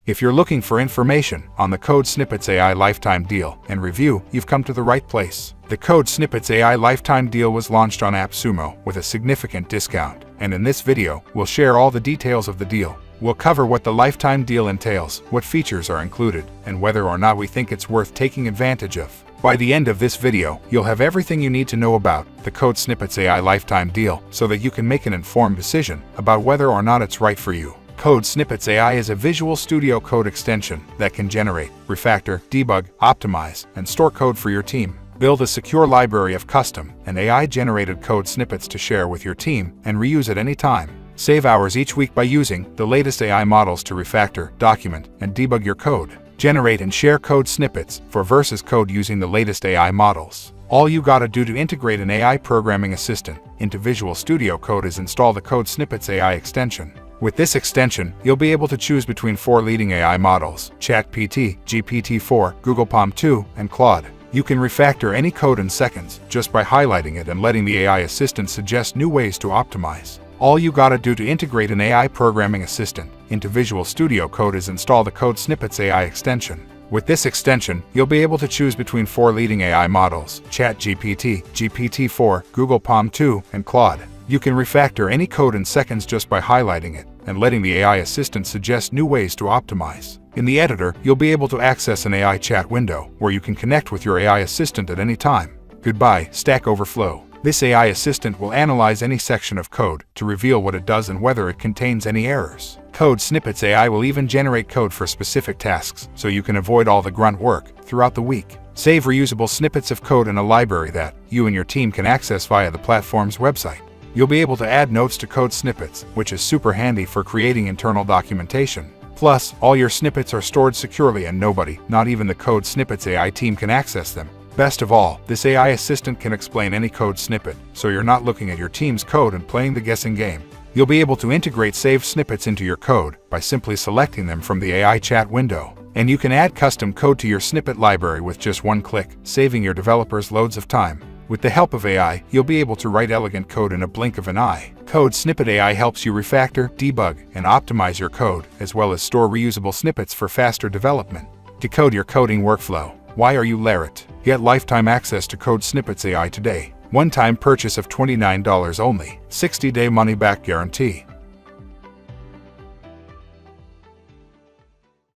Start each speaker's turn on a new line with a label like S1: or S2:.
S1: If you're looking for information on the Code Snippets AI Lifetime deal and review, you've come to the right place. The Code Snippets AI Lifetime deal was launched on AppSumo with a significant discount, and in this video, we'll share all the details of the deal. We'll cover what the lifetime deal entails, what features are included, and whether or not we think it's worth taking advantage of. By the end of this video, you'll have everything you need to know about the Code Snippets AI Lifetime deal so that you can make an informed decision about whether or not it's right for you. Code Snippets AI is a Visual Studio Code extension that can generate, refactor, debug, optimize, and store code for your team. Build a secure library of custom and AI-generated code snippets to share with your team and reuse at any time. Save hours each week by using the latest AI models to refactor, document, and debug your code. Generate and share code snippets for versus code using the latest AI models. All you gotta do to integrate an AI programming assistant into Visual Studio Code is install the Code Snippets AI extension. With this extension, you'll be able to choose between 4 leading AI models: ChatGPT, GPT-4, Google PaLM 2, and Claude. You can refactor any code in seconds just by highlighting it and letting the AI assistant suggest new ways to optimize. All you gotta do to integrate an AI programming assistant into Visual Studio Code is install the Code Snippets AI extension. With this extension, you'll be able to choose between 4 leading AI models: ChatGPT, GPT-4, Google PaLM 2, and Claude. You can refactor any code in seconds just by highlighting it and letting the AI assistant suggest new ways to optimize. In the editor, you'll be able to access an AI chat window where you can connect with your AI assistant at any time. Goodbye, Stack Overflow. This AI assistant will analyze any section of code to reveal what it does and whether it contains any errors. Code Snippets AI will even generate code for specific tasks so you can avoid all the grunt work throughout the week. Save reusable snippets of code in a library that you and your team can access via the platform's website. You'll be able to add notes to code snippets, which is super handy for creating internal documentation. Plus, all your snippets are stored securely and nobody, not even the Code Snippets AI team, can access them. Best of all, this AI assistant can explain any code snippet, so you're not looking at your team's code and playing the guessing game. You'll be able to integrate saved snippets into your code by simply selecting them from the AI chat window. And you can add custom code to your snippet library with just one click, saving your developers loads of time. With the help of AI, you'll be able to write elegant code in a blink of an eye. Code Snippet AI helps you refactor, debug, and optimize your code, as well as store reusable snippets for faster development. Decode your coding workflow. Why are you Larrett? Get lifetime access to Code Snippets AI today. One-time purchase of $29 only. 60-day money-back guarantee.